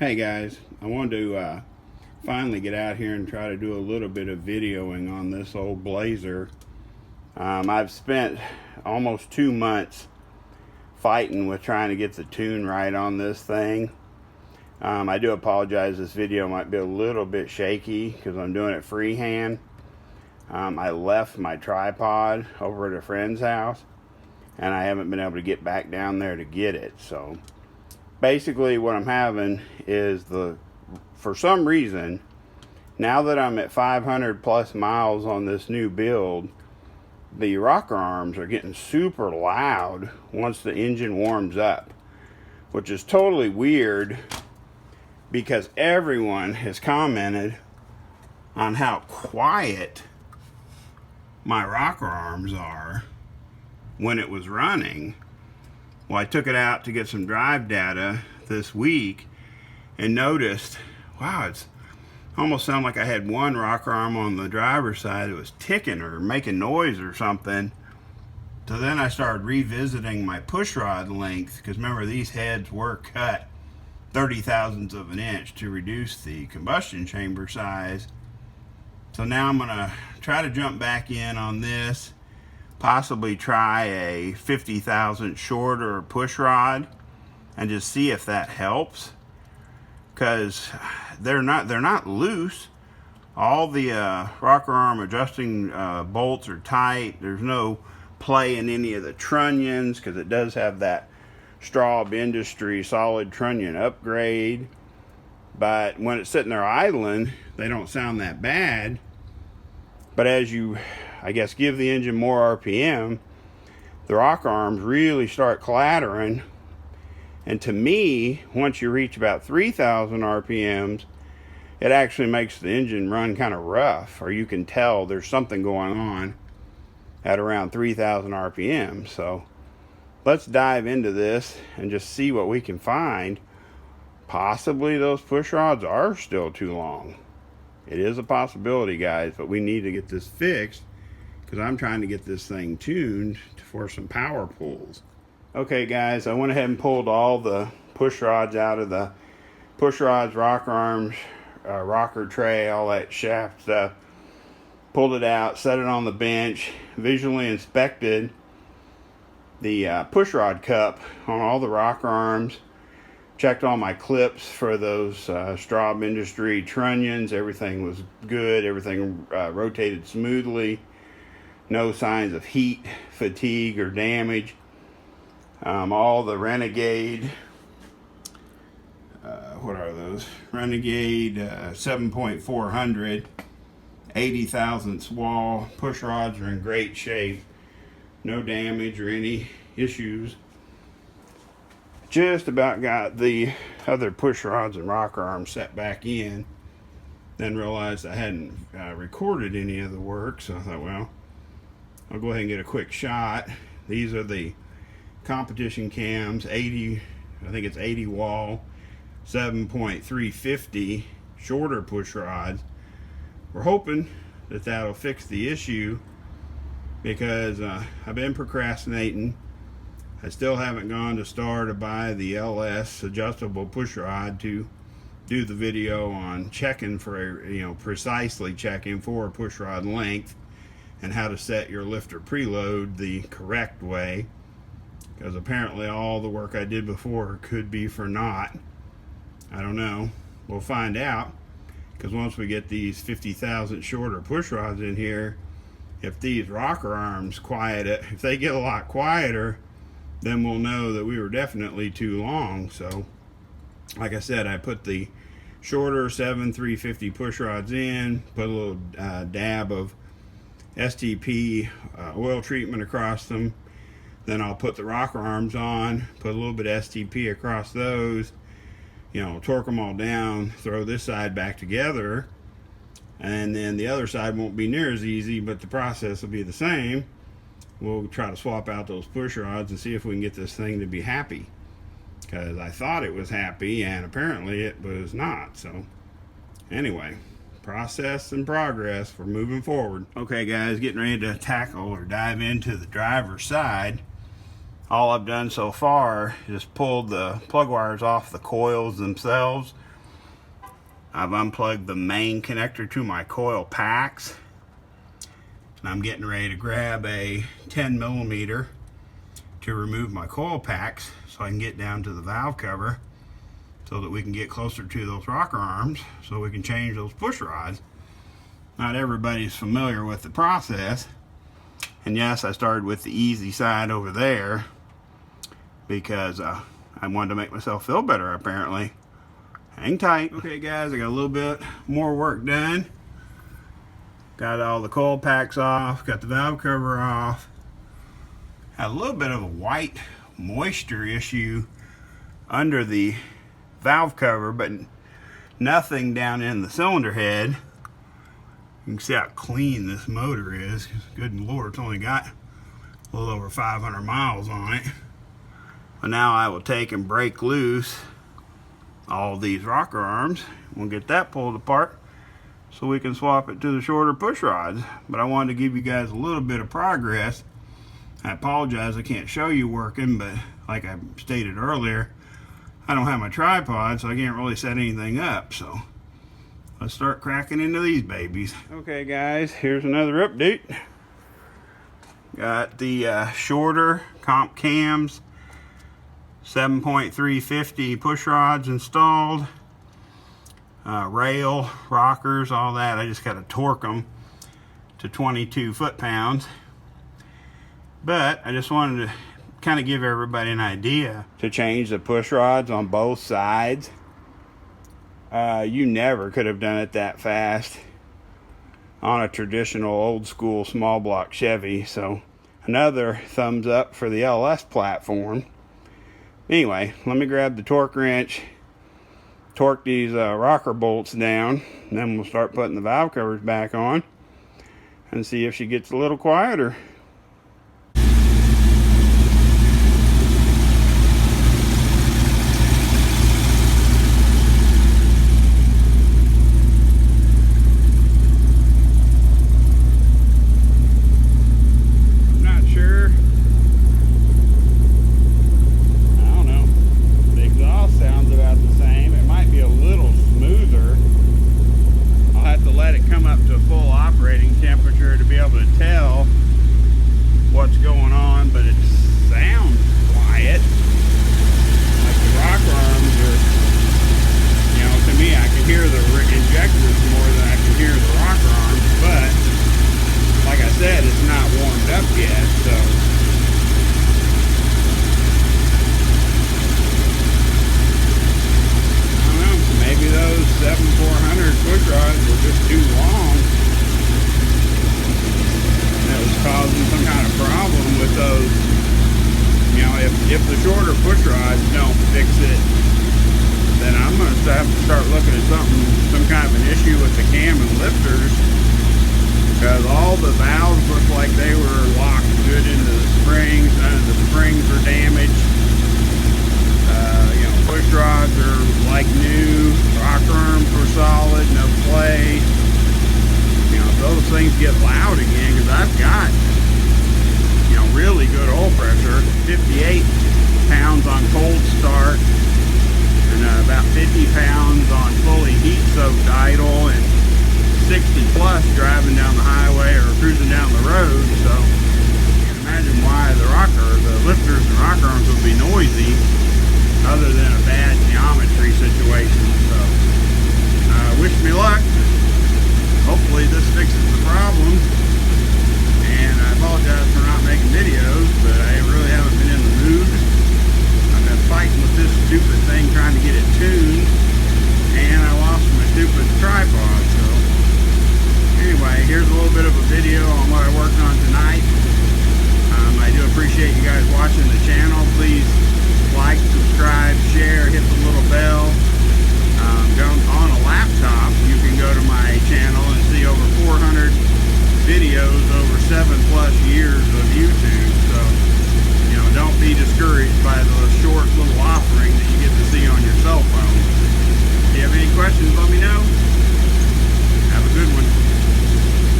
Hey guys, I wanted to finally get out here and try to do a little bit of videoing on this old Blazer. I've spent almost 2 months fighting with trying to get the tune right on this thing. I do apologize, this video might be a little bit shaky because I'm doing it freehand. I left my tripod over at a friend's house and I haven't been able to get back down there to get it. So basically what I'm having is for some reason, now that I'm at 500 plus miles on this new build, the rocker arms are getting super loud once the engine warms up, which is totally weird because everyone has commented on how quiet my rocker arms are when it was running. Well, I took it out to get some drive data this week and noticed, wow, it's almost sounded like I had one rocker arm on the driver's side that was ticking or making noise or something. So then I started revisiting my pushrod length, because remember, these heads were cut 30 thousandths of an inch to reduce the combustion chamber size. So now I'm gonna try to jump back in on this, possibly try a 50 thousandth shorter pushrod and just see if that helps, because they're not loose. All the rocker arm adjusting bolts are tight. There's no play in any of the trunnions because it does have that Straub Industry solid trunnion upgrade. But when it's sitting there idling, they don't sound that bad. But as you, I guess, give the engine more RPM, the rocker arms really start clattering. And to me, once you reach about 3,000 RPMs, it actually makes the engine run kind of rough, or you can tell there's something going on at around 3,000 RPM. So let's dive into this and just see what we can find. Possibly those push rods are still too long. It is a possibility, guys, but we need to get this fixed because I'm trying to get this thing tuned for some power pulls. Okay guys, I went ahead and pulled all the push rods out of the push rods, rocker arms, rocker tray, all that shaft stuff. Pulled it out, set it on the bench, visually inspected the push rod cup on all the rocker arms, checked all my clips for those Straub Industry trunnions. Everything was good, everything rotated smoothly, no signs of heat, fatigue, or damage. All the Renegade, what are those? Renegade 7.400, 80 thousandths wall push rods are in great shape. No damage or any issues. Just about got the other push rods and rocker arms set back in. Then realized I hadn't recorded any of the work, so I thought, well, I'll go ahead and get a quick shot. These are the competition cams, 80, I think it's 80 wall, 7.350 shorter push rods. We're hoping that that'll fix the issue, because I've been procrastinating. I still haven't gone to Star to buy the LS adjustable push rod to do the video on checking for, precisely checking for push rod length and how to set your lifter preload the correct way, because apparently all the work I did before could be for naught. I don't know. We'll find out, because once we get these 50 thousandth shorter push rods in here, if these rocker arms quiet it, if they get a lot quieter, then we'll know that we were definitely too long. So like I said, I put the shorter 7.350 push rods in, put a little dab of STP oil treatment across them. Then I'll put the rocker arms on, put a little bit of STP across those, torque them all down, throw this side back together, and then the other side won't be near as easy, but the process will be the same. We'll try to swap out those push rods and see if we can get this thing to be happy, because I thought it was happy and apparently it was not. So anyway, process and progress, we're moving forward. Okay guys, getting ready to tackle or dive into the driver's side. All I've done so far is pulled the plug wires off the coils themselves I've unplugged the main connector to my coil packs. And I'm getting ready to grab a 10mm to remove my coil packs so I can get down to the valve cover so that we can get closer to those rocker arms so we can change those push rods. Not everybody's familiar with the process. And yes, I started with the easy side over there because I wanted to make myself feel better, apparently. Hang tight. Okay guys, I got a little bit more work done. Got all the coil packs off, got the valve cover off. Had a little bit of a white moisture issue under the valve cover, but nothing down in the cylinder head. You can see how clean this motor is. Good Lord, it's only got a little over 500 miles on it. But now I will take and break loose all these rocker arms. We'll get that pulled apart so we can swap it to the shorter push rods. But I wanted to give you guys a little bit of progress. I apologize I can't show you working, but like I stated earlier, I don't have my tripod, so I can't really set anything up. So let's start cracking into these babies. Okay guys, here's another update. Got the shorter comp cams, 7.350 push rods installed. Rail, rockers, all that. I just got to torque them to 22 foot-pounds. But I just wanted to kind of give everybody an idea to change the push rods on both sides. You never could have done it that fast on a traditional old school small block Chevy. So another thumbs up for the LS platform. Anyway, let me grab the torque wrench, torque these rocker bolts down, and then we'll start putting the valve covers back on and see if she gets a little quieter. What's going on, but it sounds quiet. Like the rocker arms are, you know, to me I can hear the injectors more than I can hear the rocker arms, but like I said, it's not warmed up yet, so I don't know, maybe those 7400 push rods were just too long. It was causing some kind of problem with those. You know, if the shorter push rods don't fix it, then I'm going to have to start looking at some kind of an issue with the cam and lifters, because all the valves look like they were locked good into the springs. None of the springs were damaged. You know, push rods are like new. Rocker arms were solid, no play. You know, if those things get loud again, because I've got, you know, really good oil pressure, 58 pounds on cold start, and about 50 pounds on fully heat-soaked idle, and 60 plus driving down the highway or cruising down the road. So you can imagine why the lifters and rocker arms would be noisy, other than a bad geometry situation. So wish me luck. Hopefully this fixes the problem, and I apologize for not making videos, but I really haven't been in the mood. I've been fighting with this stupid thing trying to get it tuned, and I lost my stupid tripod. So anyway, here's a little bit of a video on what I worked on tonight. I do appreciate you guys watching the channel. Please like, subscribe, share, hit the little bell. On a laptop, you can go to my channel and see over 400 videos over 7+ years